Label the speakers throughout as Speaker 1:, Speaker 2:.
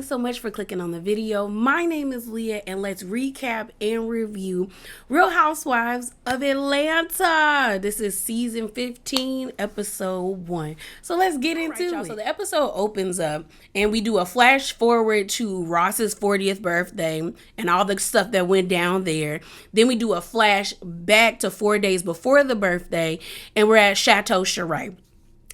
Speaker 1: so much for clicking on the video. My name is Leah, and let's recap and review Real Housewives of Atlanta. This is season 15, episode 1. So let's get into it. So the episode opens up, and we do a flash forward to Ross's 40th birthday and all the stuff that went down there. Then we do a flash back to 4 days before the birthday, and we're at Chateau Sheree.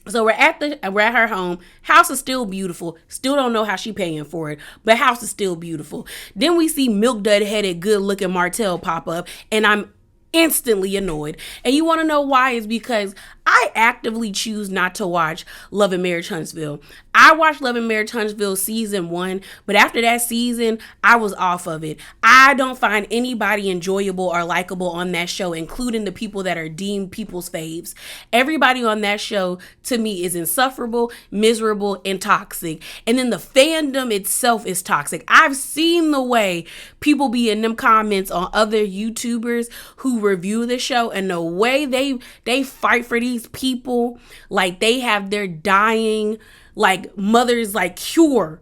Speaker 1: So we're at her home. House is still beautiful. Still don't know how she paying for it, but house is still beautiful. Then we see milk dud headed, good looking Martell pop up, and I'm instantly annoyed. And you want to know why? Is because I actively choose not to watch Love and Marriage Huntsville. I watched Love and Marriage Huntsville season 1, but after that season, I was off of it. I don't find anybody enjoyable or likable on that show, including the people that are deemed people's faves. Everybody on that show, to me, is insufferable, miserable, and toxic. And then the fandom itself is toxic. I've seen the way people be in them comments on other YouTubers who review the show, and the way they fight for these people like they have their dying like mother's like cure.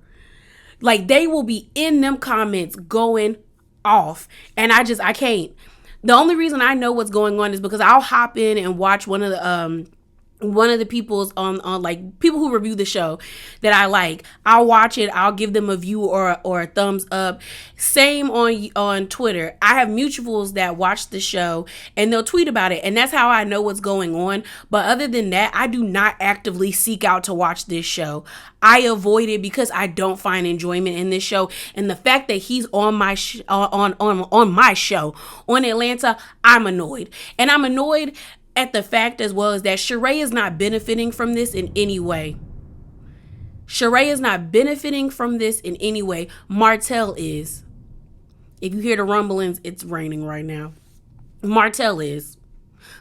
Speaker 1: Like they will be in them comments going off, and I can't. The only reason I know what's going on is because I'll hop in and watch one of the people's on like people who review the show that I like. I'll watch it. I'll give them a view or a thumbs up. Same on Twitter. I have mutuals that watch the show and they'll tweet about it, and that's how I know what's going on. But other than that, I do not actively seek out to watch this show. I avoid it because I don't find enjoyment in this show, and the fact that he's on my on my show on Atlanta, I'm annoyed, and I'm annoyed at the fact as well as that Sheree is not benefiting from this in any way. Sheree is not benefiting from this in any way. Martell is. If you hear the rumblings, it's raining right now. Martell is.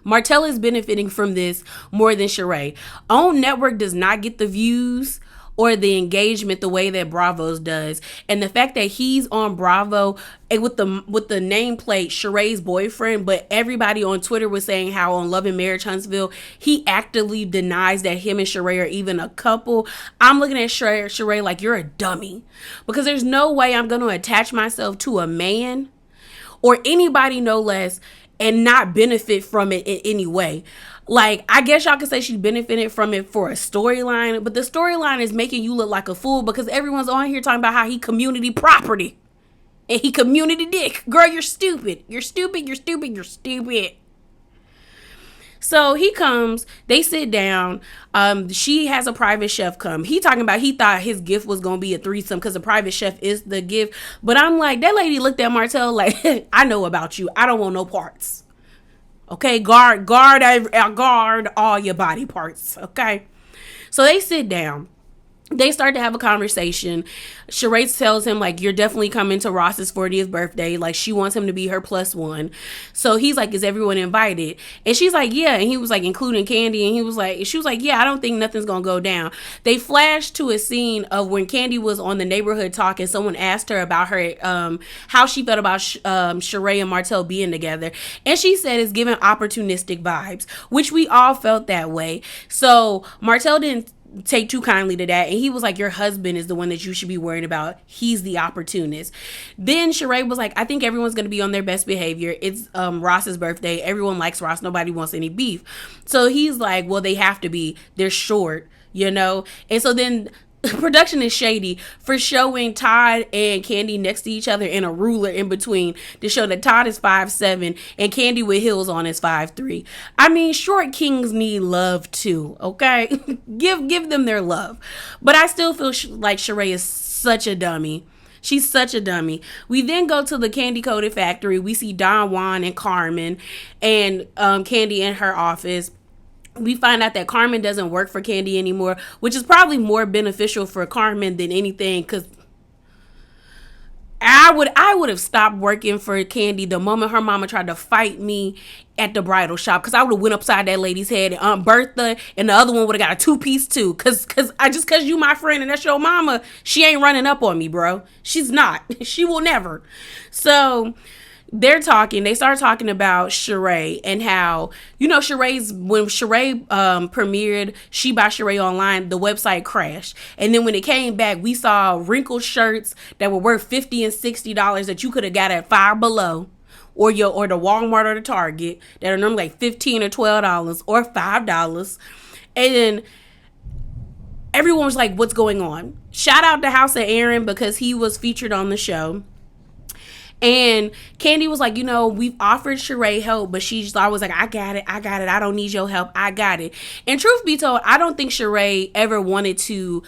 Speaker 1: Martell is benefiting from this more than Sheree. OWN Network does not get the views or the engagement the way that Bravo's does. And the fact that he's on Bravo with the nameplate Sheree's boyfriend, but everybody on Twitter was saying how on Love and Marriage Huntsville, he actively denies that him and Sheree are even a couple. I'm looking at Sheree like, you're a dummy. Because there's no way I'm going to attach myself to a man or anybody no less and not benefit from it in any way. Like, I guess y'all could say she benefited from it for a storyline, but the storyline is making you look like a fool because everyone's on here talking about how he community property and he community dick. Girl, you're stupid. You're stupid. You're stupid. You're stupid. So he comes, they sit down. She has a private chef come. He talking about he thought his gift was going to be a threesome because the private chef is the gift. But I'm like, that lady looked at Martell like, I know about you. I don't want no parts. Okay, guard all your body parts. Okay, so they sit down. They start to have a conversation. Sheree tells him, like, you're definitely coming to Ross's 40th birthday. Like, she wants him to be her +1. So he's like, is everyone invited? And she's like, yeah. And he was like, including Candy. And she was like, yeah, I don't think nothing's going to go down. They flashed to a scene of when Candy was on the neighborhood talk and someone asked her about her, how she felt about Sheree and Martell being together. And she said it's giving opportunistic vibes, which we all felt that way. So Martell didn't take too kindly to that, and he was like, your husband is the one that you should be worried about. He's the opportunist. Then Sheree was like, I think everyone's going to be on their best behavior. It's Ross's birthday. Everyone likes Ross. Nobody wants any beef. So he's like, well, they have to be. They're short, you know? And so then production is shady for showing Todd and Candy next to each other and a ruler in between to show that Todd is 5'7" and Candy with heels on is 5'3". I mean, short kings need love too, okay? give them their love. But I still feel like Sheree is such a dummy. She's such a dummy. We then go to the Candy Coated Factory. We see Don Juan and Carmen and Candy in her office. We find out that Carmen doesn't work for Candy anymore, which is probably more beneficial for Carmen than anything, because I would have stopped working for Candy the moment her mama tried to fight me at the bridal shop, because I would have went upside that lady's head, and Aunt Bertha and the other one would have got a 2-piece too, because you my friend and that's your mama, she ain't running up on me, bro. She's not. She will never. So they start talking about Sheree and how, when Sheree premiered She by Sheree online, the website crashed. And then when it came back, we saw wrinkled shirts that were worth $50 and $60 that you could have got at Five Below or the Walmart or the Target that are normally like $15 or $12 or $5. And then everyone was like, what's going on? Shout out to House of Aaron because he was featured on the show. And Candy was like, we've offered Sheree help, but she's always like, I got it. I don't need your help. I got it. And truth be told, I don't think Sheree ever wanted to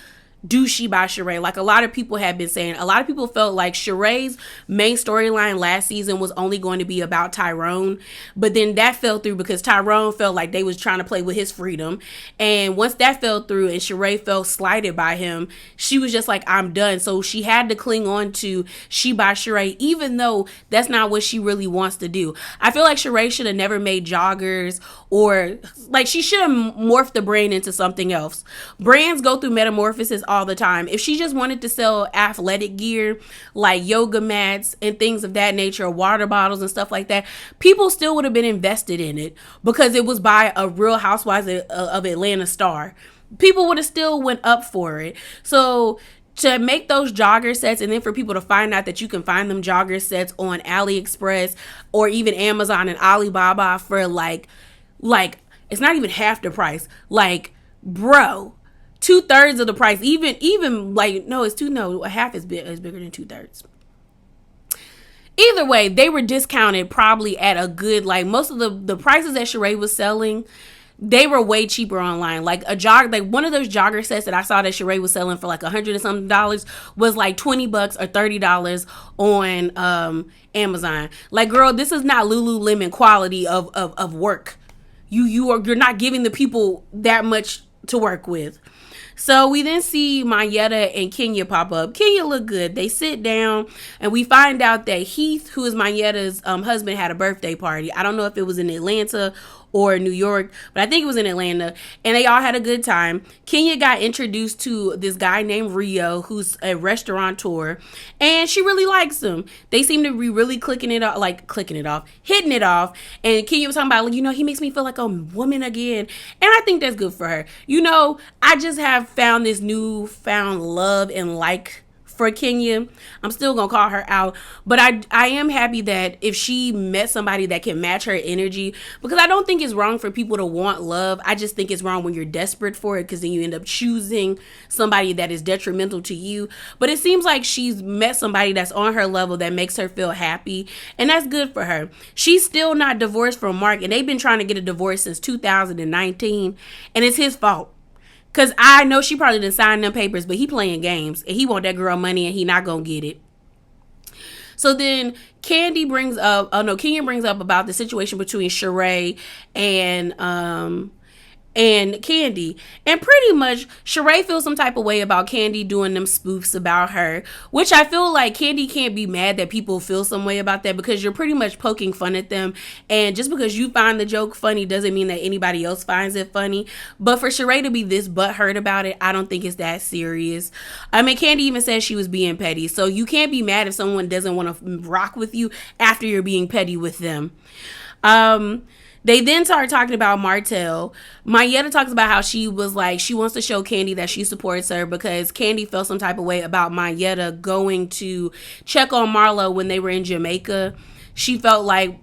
Speaker 1: do She by Sheree. Like a lot of people have been saying, a lot of people felt like Sheree's main storyline last season was only going to be about Tyrone, but then that fell through because Tyrone felt like they was trying to play with his freedom. And once that fell through and Sheree felt slighted by him, she was just like, I'm done. So she had to cling on to She by Sheree, even though that's not what she really wants to do. I feel like Sheree should have never made joggers, or like she should have morphed the brand into something else. Brands go through metamorphosis all the time. If she just wanted to sell athletic gear like yoga mats and things of that nature, water bottles and stuff like that, people still would have been invested in it because it was by a Real Housewives of Atlanta star. People would have still went up for it. So to make those jogger sets and then for people to find out that you can find them jogger sets on AliExpress or even Amazon and Alibaba for like it's not even half the price. Like, bro, 2/3 of the price. Even like, no, it's a half is bigger than 2/3. Either way, they were discounted probably at a good, like most of the prices that Sheree was selling, they were way cheaper online. Like one of those jogger sets that I saw that Sheree was selling for like $100 and something was like $20 or $30 on Amazon. Like, girl, this is not Lululemon quality of work. You're not giving the people that much to work with. So we then see Mayetta and Kenya pop up. Kenya look good. They sit down and we find out that Heath, who is Mayetta's husband, had a birthday party. I don't know if it was in Atlanta or New York, but I think it was in Atlanta, and they all had a good time. Kenya got introduced to this guy named Rio, who's a restaurateur, and she really likes him. They seem to be really hitting it off, and Kenya was talking about, he makes me feel like a woman again, and I think that's good for her. I just have found this newfound love and like for Kenya. I'm still gonna call her out, but I am happy that if she met somebody that can match her energy, because I don't think it's wrong for people to want love. I just think it's wrong when you're desperate for it, because then you end up choosing somebody that is detrimental to you. But it seems like she's met somebody that's on her level that makes her feel happy, and that's good for her. She's still not divorced from Mark, and they've been trying to get a divorce since 2019, and it's his fault. Because I know she probably didn't sign them papers, but he playing games. And he want that girl money and he not going to get it. So then Kenya brings up about the situation between Sheree and Candy. And pretty much Sheree feels some type of way about Candy doing them spoofs about her, which I feel like Candy can't be mad that people feel some way about that, because you're pretty much poking fun at them. And just because you find the joke funny doesn't mean that anybody else finds it funny. But for Sheree to be this butthurt about it, I don't think it's that serious. I mean, Candy even says she was being petty. So you can't be mad if someone doesn't want to rock with you after you're being petty with them. They then start talking about Martell. Mayetta talks about how she was like, she wants to show Candy that she supports her because Candy felt some type of way about Mayetta going to check on Marlo when they were in Jamaica. She felt like,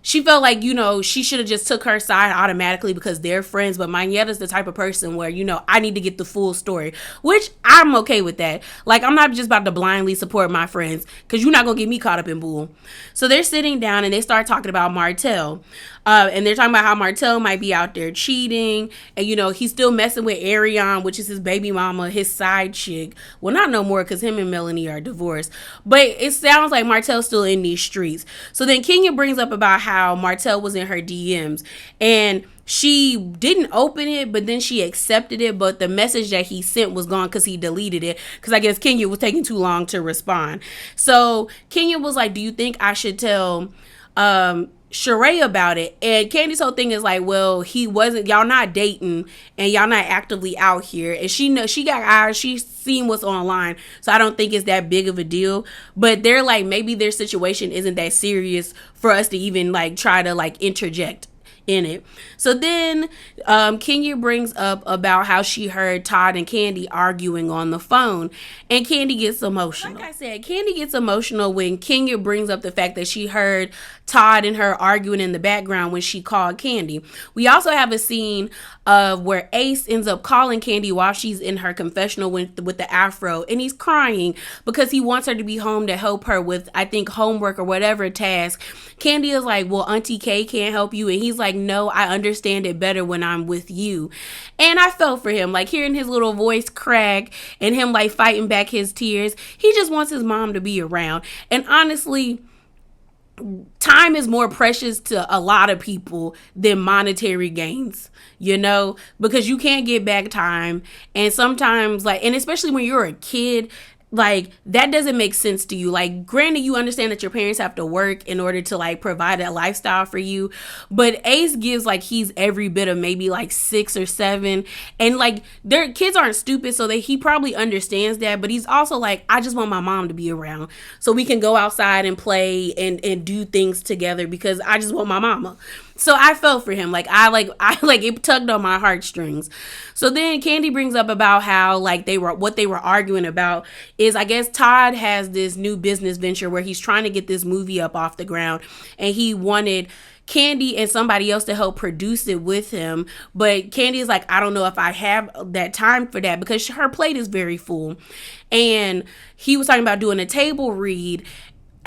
Speaker 1: she should have just took her side automatically because they're friends. But Mayetta's the type of person where, I need to get the full story, which I'm okay with that. Like, I'm not just about to blindly support my friends because you're not going to get me caught up in bull. So they're sitting down and they start talking about Martell. And they're talking about how Martell might be out there cheating. And, he's still messing with Ariane, which is his baby mama, his side chick. Well, not no more because him and Melanie are divorced. But it sounds like Martell's still in these streets. So then Kenya brings up about how Martell was in her DMs. And she didn't open it, but then she accepted it. But the message that he sent was gone because he deleted it. Because I guess Kenya was taking too long to respond. So Kenya was like, do you think I should tell Sheree about it, and Candy's whole thing is like, well, he wasn't, y'all not dating and y'all not actively out here, and she knows, she got eyes, she's seen what's online, so I don't think it's that big of a deal. But they're like, maybe their situation isn't that serious for us to even like try to like interject in it. So then Kenya brings up about how she heard Todd and Candy arguing on the phone, and Candy gets emotional. Like I said, Candy gets emotional when Kenya brings up the fact that she heard Todd and her arguing in the background when she called Candy. We also have a scene of where Ace ends up calling Candy while she's in her confessional with the afro, and he's crying because he wants her to be home to help her with, I think, homework or whatever task. Candy is like, well, Auntie K can't help you, and he's like, no, I understand it better when I'm with you. And I felt for him, like hearing his little voice crack and him like fighting back his tears. He just wants his mom to be around. And honestly, time is more precious to a lot of people than monetary gains, you know, because you can't get back time. And sometimes, like, and especially when you're a kid, like that doesn't make sense to you. Like, granted, you understand that your parents have to work in order to like provide a lifestyle for you, but Ace gives like he's every bit of maybe like 6 or 7, and like their kids aren't stupid, so that he probably understands that. But he's also like, I just want my mom to be around so we can go outside and play and do things together, because I just want my mama. So I felt for him. Like I it tugged on my heartstrings. So then Candy brings up about how like what they were arguing about is, I guess Todd has this new business venture where he's trying to get this movie up off the ground, and he wanted Candy and somebody else to help produce it with him. But Candy is like, I don't know if I have that time for that, because her plate is very full. And he was talking about doing a table read,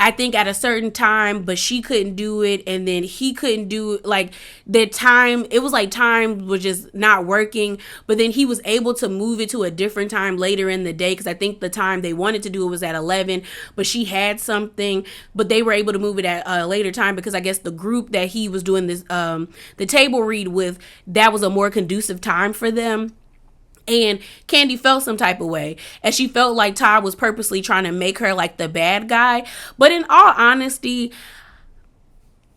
Speaker 1: I think at a certain time, but she couldn't do it, and then he couldn't do it. Like the time, it was like time was just not working, but then he was able to move it to a different time later in the day, because I think the time they wanted to do it was at 11, but she had something, but they were able to move it at a later time, because I guess the group that he was doing this the table read with, that was a more conducive time for them. And Candy felt some type of way, and she felt like Todd was purposely trying to make her like the bad guy. But in all honesty,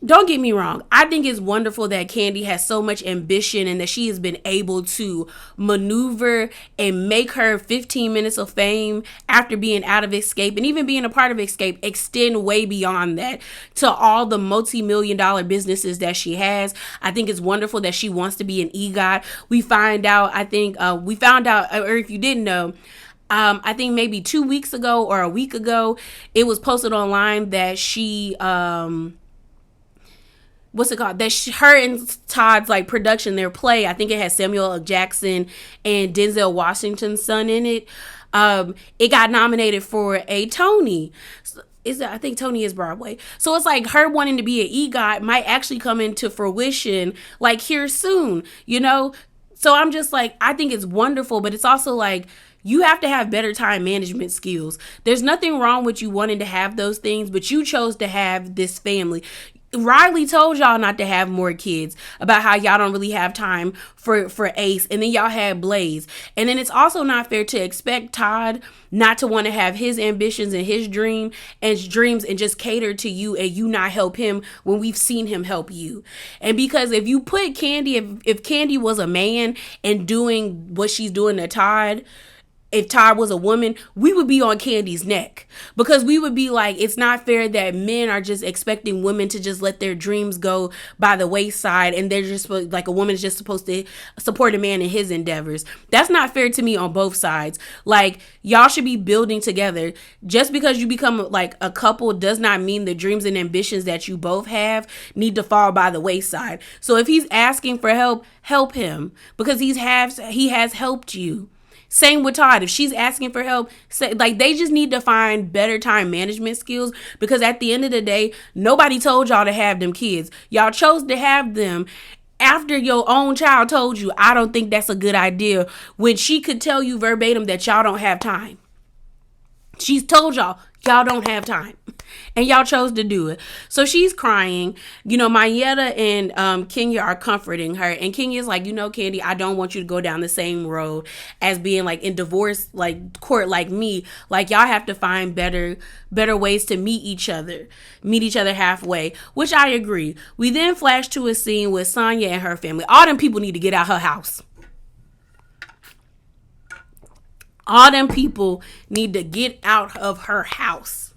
Speaker 1: don't get me wrong, I think it's wonderful that Candy has so much ambition and that she has been able to maneuver and make her 15 minutes of fame after being out of Escape, and even being a part of Escape, extend way beyond that to all the multi-million-dollar businesses that she has. I think it's wonderful that she wants to be an EGOT. We found out, or if you didn't know, I think maybe 2 weeks ago or a week ago, it was posted online that she, what's it called? That her and Todd's like production, their play, I think it has Samuel L. Jackson and Denzel Washington's son in it. It got nominated for a Tony. I think Tony is Broadway. So it's like her wanting to be an EGOT might actually come into fruition like here soon, you know? So I'm just like, I think it's wonderful, but it's also like, you have to have better time management skills. There's nothing wrong with you wanting to have those things, but you chose to have this family. Riley told y'all not to have more kids, about how y'all don't really have time for Ace, and then y'all had Blaze. And then it's also not fair to expect Todd not to want to have his ambitions and his dreams and just cater to you, and you not help him when we've seen him help you. And because if you put Candy, if Candy was a man and doing what she's doing to Todd, if Todd was a woman, we would be on Candy's neck, because we would be like, it's not fair that men are just expecting women to just let their dreams go by the wayside, and they're just like, a woman is just supposed to support a man in his endeavors. That's not fair to me on both sides. Like, y'all should be building together. Just because you become like a couple does not mean the dreams and ambitions that you both have need to fall by the wayside. So if he's asking for help, help him, because he has helped you. Same with Todd. If she's asking for help, like, they just need to find better time management skills, because at the end of the day, nobody told y'all to have them kids. Y'all chose to have them after your own child told you, I don't think that's a good idea, when she could tell you verbatim that y'all don't have time. She's told y'all, Y'all don't have time. And y'all chose to do it. So she's crying. Mayetta and Kenya are comforting her. And Kenya's like, Candy, I don't want you to go down the same road as being like in divorce, like court, like me. Like y'all have to find better ways to meet each other halfway, which I agree. We then flash to a scene with Sonya and her family. All them people need to get out her house. All them people need to get out of her house.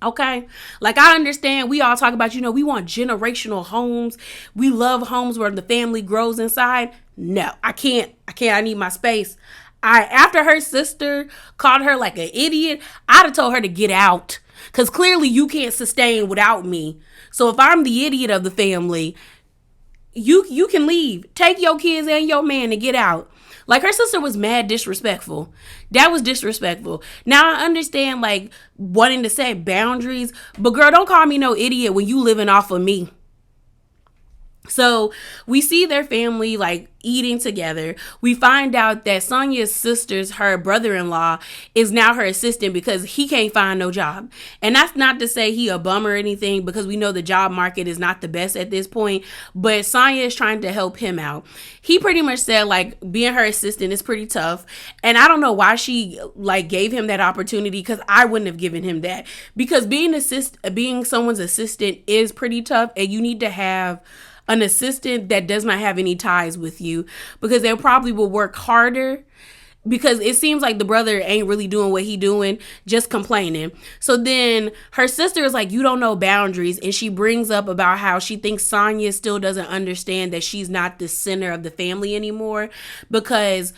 Speaker 1: Okay? Like, I understand we all talk about, we want generational homes. We love homes where the family grows inside. No, I can't. I need my space. After her sister called her like an idiot, I'd have told her to get out. Because clearly you can't sustain without me. So if I'm the idiot of the family, you can leave. Take your kids and your man and get out. Like, her sister was mad disrespectful. That was disrespectful. Now, I understand, like, wanting to set boundaries. But, girl, don't call me no idiot when you living off of me. So we see their family like eating together. We find out that Sonya's sister's, her brother-in-law, is now her assistant because he can't find no job. And that's not to say he a bum or anything, because we know the job market is not the best at this point. But Sonya is trying to help him out. He pretty much said like being her assistant is pretty tough. And I don't know why she like gave him that opportunity, because I wouldn't have given him that. Because being someone's assistant is pretty tough, and you need to have an assistant that does not have any ties with you, because they probably will work harder, because it seems like the brother ain't really doing what he doing, just complaining. So then her sister is like, you don't know boundaries. And she brings up about how she thinks Sonya still doesn't understand that she's not the center of the family anymore, because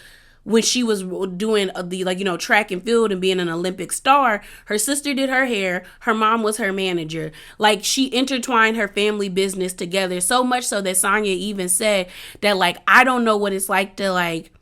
Speaker 1: when she was doing the track and field and being an Olympic star, her sister did her hair, her mom was her manager. Like, she intertwined her family business together, so much so that Sonya even said that like, I don't know what it's like to like,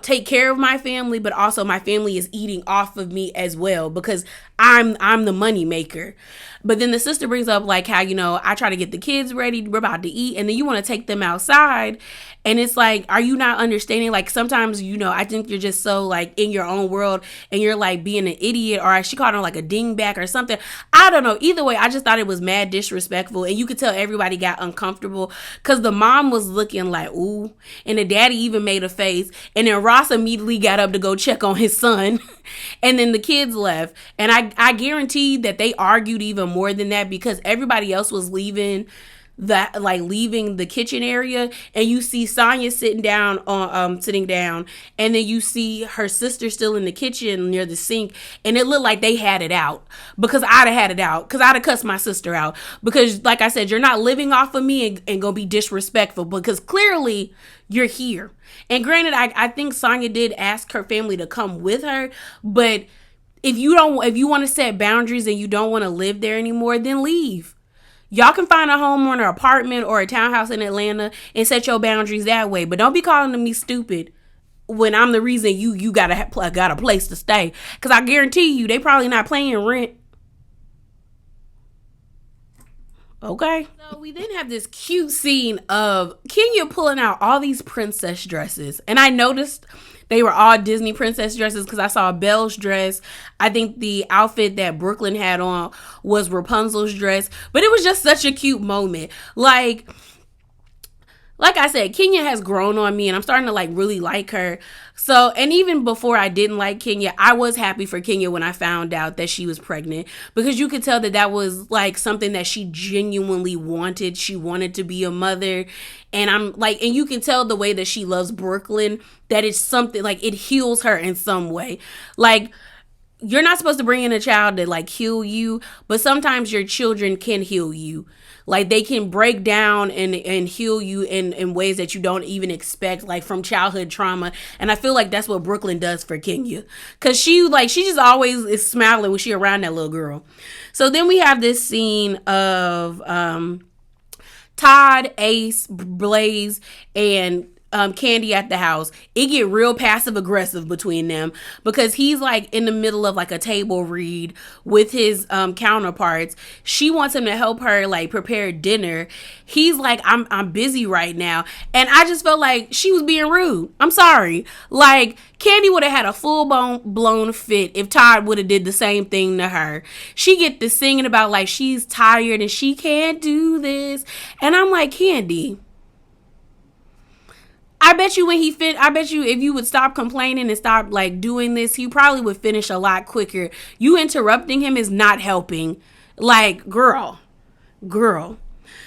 Speaker 1: take care of my family, but also my family is eating off of me as well, because I'm the money maker. But then the sister brings up like how, I try to get the kids ready, we're about to eat, and then you want to take them outside. And it's like, are you not understanding? Like, sometimes, I think you're just so like in your own world and you're like being an idiot, or she called him like a dingback or something. I don't know. Either way, I just thought it was mad disrespectful. And you could tell everybody got uncomfortable, because the mom was looking like, ooh, and the daddy even made a face. And then Ross immediately got up to go check on his son. And then the kids left. And I guarantee that they argued even more than that, because everybody else was leaving the kitchen area, and you see Sonya sitting down, and then you see her sister still in the kitchen near the sink, and it looked like they had it out, because I'd have had it out, because I'd have cussed my sister out, because like I said, you're not living off of me and gonna be disrespectful, because clearly you're here. And granted, I think Sonya did ask her family to come with her, but if you want to set boundaries and you don't want to live there anymore, then leave. Y'all can find a home or an apartment or a townhouse in Atlanta and set your boundaries that way. But don't be calling me stupid when I'm the reason you got a place to stay. Because I guarantee you, they probably not paying rent. Okay. So we then have this cute scene of Kenya pulling out all these princess dresses. And I noticed they were all Disney princess dresses, because I saw Belle's dress. I think the outfit that Brooklyn had on was Rapunzel's dress. But it was just such a cute moment. Like I said, Kenya has grown on me, and I'm starting to like really like her. So, and even before I didn't like Kenya, I was happy for Kenya when I found out that she was pregnant, because you could tell that was like something that she genuinely wanted. She wanted to be a mother. And I'm like, and you can tell the way that she loves Brooklyn, that it's something like it heals her in some way. Like, you're not supposed to bring in a child to like heal you, but sometimes your children can heal you. Like, they can break down and heal you in ways that you don't even expect, like from childhood trauma. And I feel like that's what Brooklyn does for Kenya, because she just always is smiling when she around that little girl. So then we have this scene of Todd, Ace, Blaze, and Candy at the house, it get real passive aggressive between them because he's like in the middle of like a table read with his counterparts. She wants him to help her like prepare dinner. He's like, I'm busy right now. And I just felt like she was being rude. I'm sorry. Like, Candy would have had a full blown fit if Todd would have did the same thing to her. She get to singing about like she's tired and she can't do this. And I'm like, Candy, I bet you if you would stop complaining and stop like doing this, he probably would finish a lot quicker. You interrupting him is not helping. Like, girl.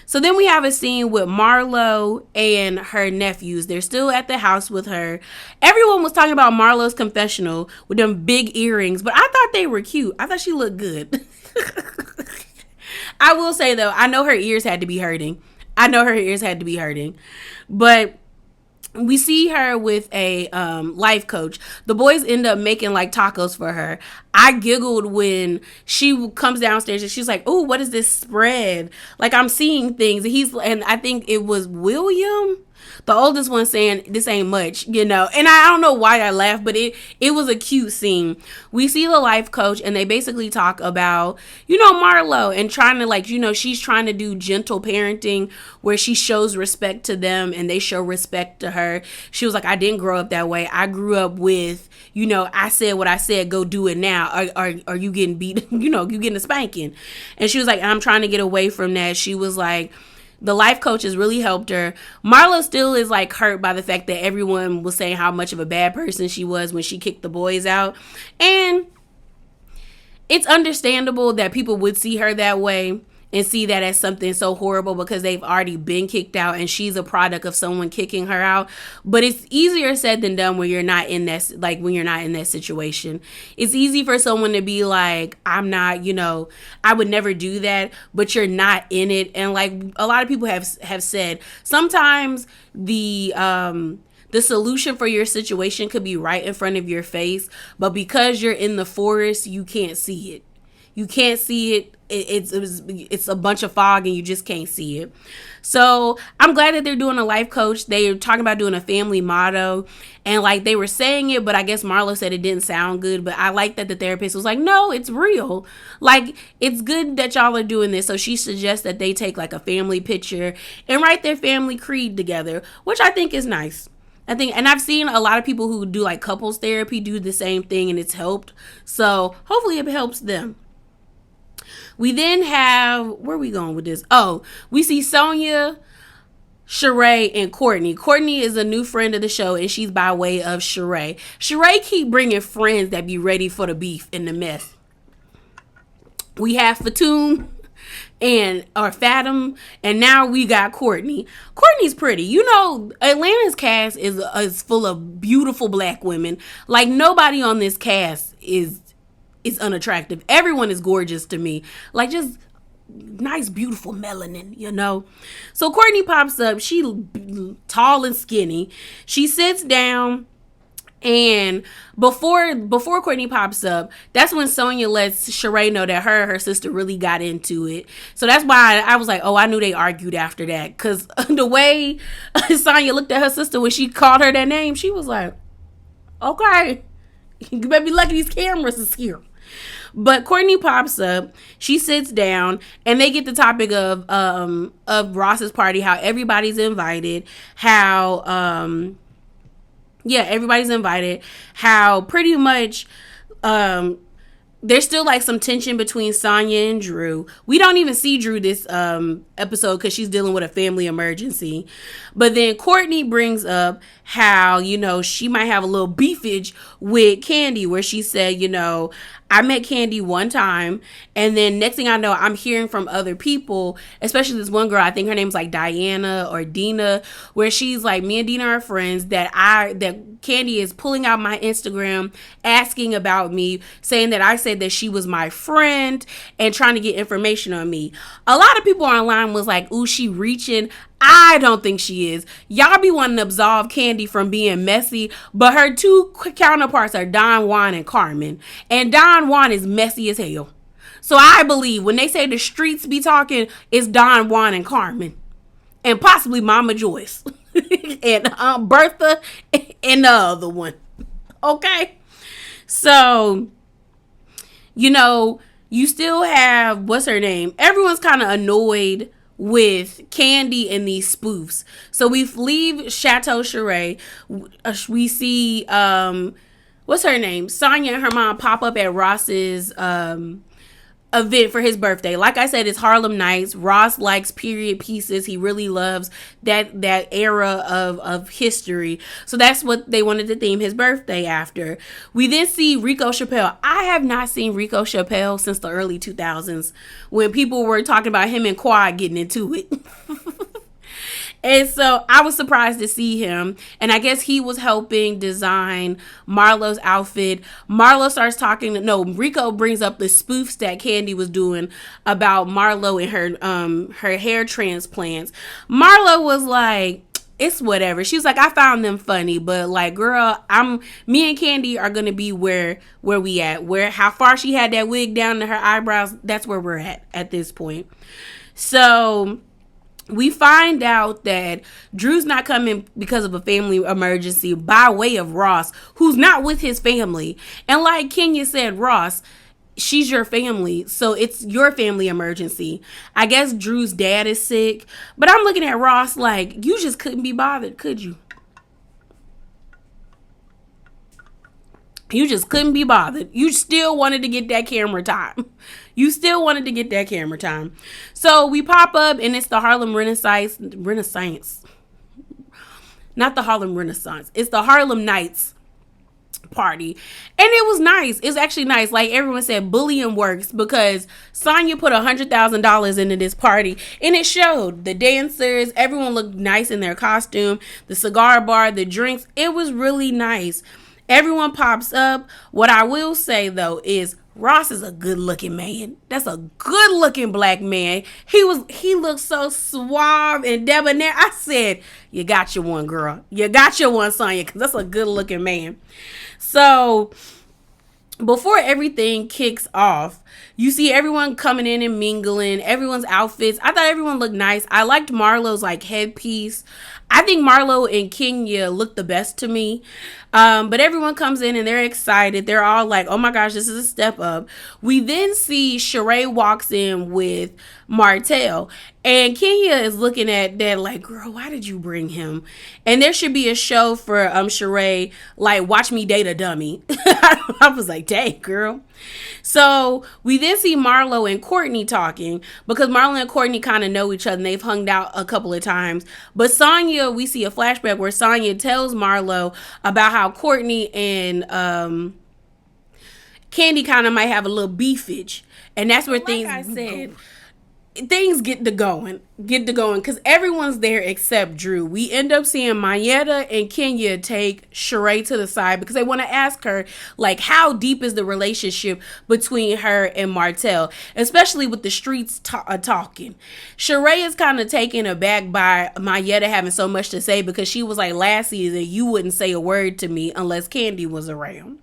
Speaker 1: So then we have a scene with Marlo and her nephews. They're still at the house with her. Everyone was talking about Marlo's confessional with them big earrings, but I thought they were cute. I thought she looked good. I will say, though, I know her ears had to be hurting. But we see her with a life coach. The boys end up making like tacos for her. I giggled when she comes downstairs and she's like, "Oh, what is this spread?" Like, I'm seeing things. And I think it was William, the oldest one, saying this ain't much, And I don't know why I laughed, but it was a cute scene. We see the life coach and they basically talk about, Marlo and trying to like, she's trying to do gentle parenting where she shows respect to them and they show respect to her. She was like, I didn't grow up that way. I grew up with, I said what I said, go do it now. Are you getting beat? You getting a spanking. And she was like, I'm trying to get away from that. She was like, the life coach has really helped her. Marlo still is like hurt by the fact that everyone was saying how much of a bad person she was when she kicked the boys out. And it's understandable that people would see her that way and see that as something so horrible because they've already been kicked out and she's a product of someone kicking her out. But it's easier said than done when you're not in that situation. It's easy for someone to be like, I'm not, I would never do that, but you're not in it. And like a lot of people have said, sometimes the solution for your situation could be right in front of your face, but because you're in the forest, you can't see it. It's a bunch of fog and you just can't see it. So I'm glad that they're doing a life coach. They're talking about doing a family motto and like they were saying it, but I guess Marlo said it didn't sound good. But I like that the therapist was like, no, it's real. Like, it's good that y'all are doing this. So she suggests that they take like a family picture and write their family creed together, which I think is nice. And I've seen a lot of people who do like couples therapy do the same thing and it's helped. So hopefully it helps them. We then have, where are we going with this? Oh, we see Sonia, Sheree, and Courtney. Courtney is a new friend of the show, and she's by way of Sheree. Sheree keep bringing friends that be ready for the beef and the mess. We have Fatum or Fatum, and now we got Courtney. Courtney's pretty. Atlanta's cast is full of beautiful black women. Like, nobody on this cast is unattractive. Everyone is gorgeous to me. Like, just nice, beautiful melanin, So Courtney pops up. She tall and skinny. She sits down, and before Courtney pops up, that's when Sonia lets Sheree know that her sister really got into it. So that's why I was like, oh, I knew they argued after that. Because the way Sonia looked at her sister when she called her that name, she was like, okay, you better be lucky these cameras is here. But Courtney pops up, she sits down, and they get the topic of Ross's party, how everybody's invited, everybody's invited, how pretty much there's still like some tension between Sonya and Drew. We don't even see Drew this episode because she's dealing with a family emergency. But then Courtney brings up how, she might have a little beefage with Candy, where she said, I met Candy one time, and then next thing I know, I'm hearing from other people, especially this one girl, I think her name's like Diana or Dina, where she's like, me and Dina are friends, that Candy is pulling out my Instagram, asking about me, saying that I said that she was my friend and trying to get information on me. A lot of people online was like, ooh, she reaching. I don't think she is. Y'all be wanting to absolve Candy from being messy, but her two counterparts are Don Juan and Carmen. And Don Juan is messy as hell. So I believe when they say the streets be talking, it's Don Juan and Carmen. And possibly Mama Joyce. and Bertha and the other one. Okay. So, you know, you still have, what's her name? Everyone's kind of annoyed with Candy and these spoofs. So we leave Chateau Charest. We see, what's her name? Sonya and her mom pop up at Ross's event for his birthday. Like I said, it's Harlem Nights. Ross likes period pieces. He really loves that era of history. So that's what they wanted to theme his birthday after. We then see Rico Chappelle. I have not seen Rico Chappelle since the early 2000s when people were talking about him and Quad getting into it. And so I was surprised to see him. And I guess he was helping design Marlo's outfit. Marlo starts talking. Rico brings up the spoofs that Candy was doing about Marlo and her hair transplants. Marlo was like, it's whatever. She was like, I found them funny, but like, girl, me and Candy are gonna be where we at. How far she had that wig down to her eyebrows, that's where we're at this point. So we find out that Drew's not coming because of a family emergency by way of Ross, who's not with his family. And like Kenya said, Ross, she's your family, so it's your family emergency. I guess Drew's dad is sick, but I'm looking at Ross like, you just couldn't be bothered, could you? You just couldn't be bothered. You still wanted to get that camera time. So we pop up and it's the Harlem Renaissance. Not the Harlem Renaissance. It's the Harlem Nights party. And it was nice. It's actually nice. Like everyone said, bullying works because Sonya put $100,000 into this party and it showed. The dancers, everyone looked nice in their costume. The cigar bar, the drinks. It was really nice. Everyone pops up. What I will say, though, is Ross is a good-looking man. That's a good-looking black man. He looked so suave and debonair. I said, you got your one, girl. You got your one, Sonya, because that's a good-looking man. So before everything kicks off, you see everyone coming in and mingling, everyone's outfits. I thought everyone looked nice. I liked Marlo's like headpiece. I think Marlo and Kenya look the best to me. But everyone comes in and they're excited. They're all like, oh my gosh, this is a step up. We then see Sheree walks in with Martell. And Kenya is looking at that like, girl, why did you bring him? And there should be a show for Sheree, like, watch me date a dummy. I was like, dang, girl. So we then see Marlo and Courtney talking because Marlo and Courtney kind of know each other and they've hung out a couple of times. But Sonya, we see a flashback where Sonya tells Marlo about how Courtney and Candy kind of might have a little beefage. And that's where things get to going because everyone's there except Drew. We end up seeing Mayetta and Kenya take Sheree to the side because they want to ask her, like, how deep is the relationship between her and Martell, especially with the streets talking. Sheree is kind of taken aback by Mayetta having so much to say because she was like, last season you wouldn't say a word to me unless Candy was around.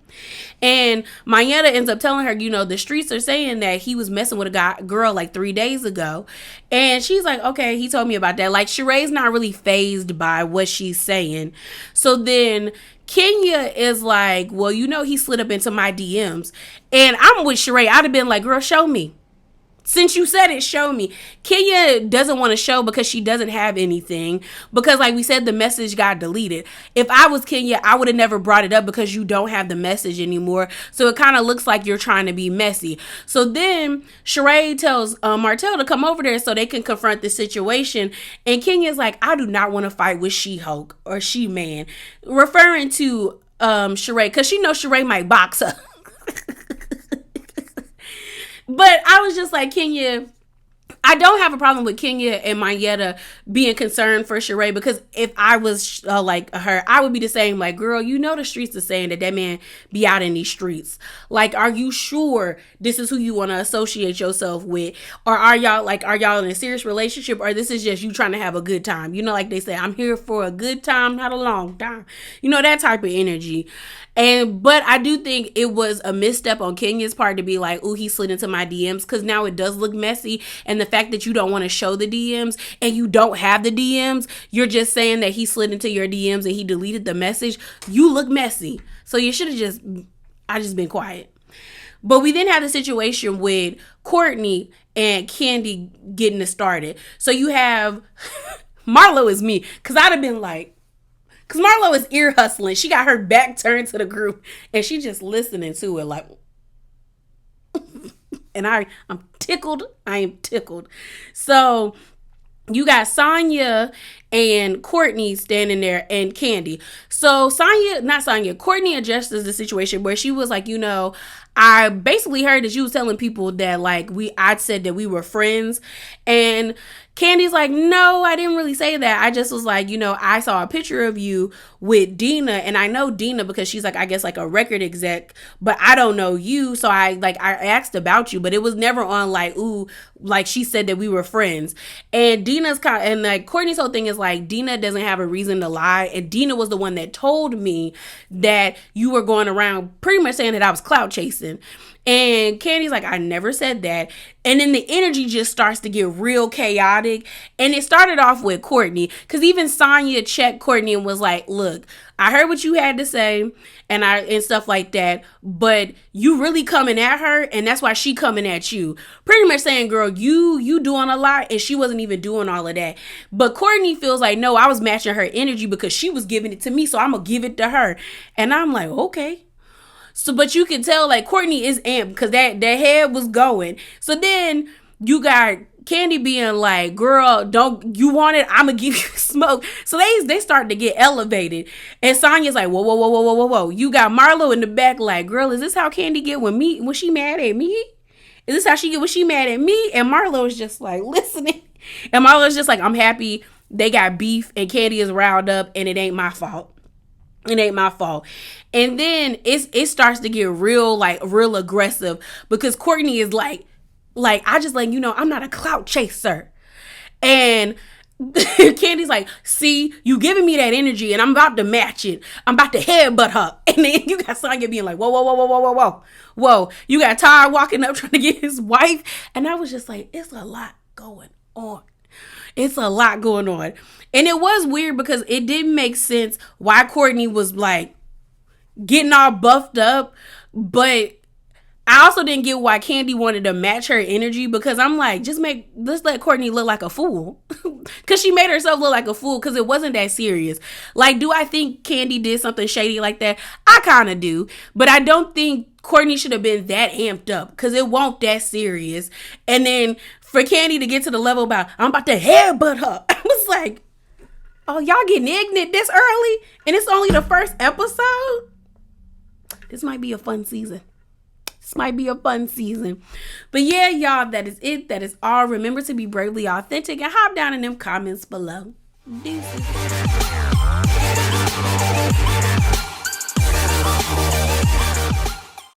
Speaker 1: And Mayetta ends up telling her, the streets are saying that he was messing with a girl like 3 days ago. And she's like, okay, he told me about that. Like, Sheree's not really fazed by what she's saying. So then Kenya is like, well, he slid up into my DMs. And I'm with Sheree. I'd have been like, girl, show me. Since you said it, show me. Kenya doesn't want to show because she doesn't have anything. Because like we said, the message got deleted. If I was Kenya, I would have never brought it up because you don't have the message anymore. So it kind of looks like you're trying to be messy. So then Sheree tells Martell to come over there so they can confront the situation. And Kenya's like, I do not want to fight with She-Hulk or She-Man. Referring to Sheree because she knows Sheree might box her. But I was just like, Kenya, I don't have a problem with Kenya and Mayetta being concerned for Sheree because if I was like her, I would be the same. Like, girl, the streets are saying that man be out in these streets. Like, are you sure this is who you want to associate yourself with? Or are y'all in a serious relationship? Or this is just you trying to have a good time? Like they say, I'm here for a good time, not a long time. That type of energy. But I do think it was a misstep on Kenya's part to be like, ooh, he slid into my DMs because now it does look messy. And the fact that you don't want to show the DMs and you don't have the DMs, you're just saying that he slid into your DMs and he deleted the message. You look messy. So you should have just been quiet. But we then have the situation with Courtney and Candy getting it started. So you have Marlo is me, because I'd have been like, because Marlo is ear hustling. She got her back turned to the group and she just listening to it like, and I'm tickled. I am tickled. So you got Sonya and Courtney standing there and Candy. So Courtney addresses the situation where she was like, I basically heard that you was telling people that like I'd said that we were friends, and Candy's like, no, I didn't really say that. I just was like, I saw a picture of you with Dina, and I know Dina because she's like, I guess like a record exec, but I don't know you. So I asked about you, but it was never on like, ooh, like she said that we were friends. And Courtney's whole thing is like, Dina doesn't have a reason to lie. And Dina was the one that told me that you were going around pretty much saying that I was clout chasing. And Candy's like, I never said that. And then the energy just starts to get real chaotic. And it started off with Courtney, because even Sonya checked Courtney and was like, look, I heard what you had to say and stuff like that, but you really coming at her, and that's why she coming at you. Pretty much saying, girl, you doing a lot, and she wasn't even doing all of that. But Courtney feels like, no, I was matching her energy because she was giving it to me, so I'm gonna give it to her. And I'm like, okay. So, but you can tell like Courtney is amped because that head was going. So then you got Candy being like, girl, don't you want it? I'm going to give you smoke. So they start to get elevated. And Sonya's like, whoa, whoa, whoa, whoa, whoa, whoa, whoa. You got Marlo in the back like, girl, is this how Candy get when she mad at me? Is this how she get when she mad at me? And Marlo is just like listening. And Marlo's just like, I'm happy they got beef and Candy is riled up and it ain't my fault. It ain't my fault. And then it starts to get real aggressive because Courtney is like I just like, I'm not a clout chaser. And Candy's like, see, you giving me that energy and I'm about to match it. I'm about to headbutt her. And then you got Sonya being like, whoa, whoa, whoa, whoa, whoa, whoa, whoa. Whoa. You got Ty walking up trying to get his wife. And I was just like, it's a lot going on. It's a lot going on. And it was weird because it didn't make sense why Courtney was like getting all buffed up. But I also didn't get why Candy wanted to match her energy, because I'm like, let's let Courtney look like a fool. Because she made herself look like a fool because it wasn't that serious. Like, do I think Candy did something shady like that? I kind of do. But I don't think Courtney should have been that amped up because it won't that serious. And then for Candy to get to the level about, I'm about to headbutt her. I was like, oh, y'all getting ignorant this early? And it's only the first episode? This might be a fun season. But yeah, y'all, that is it. That is all. Remember to be bravely authentic and hop down in them comments below. Deuces.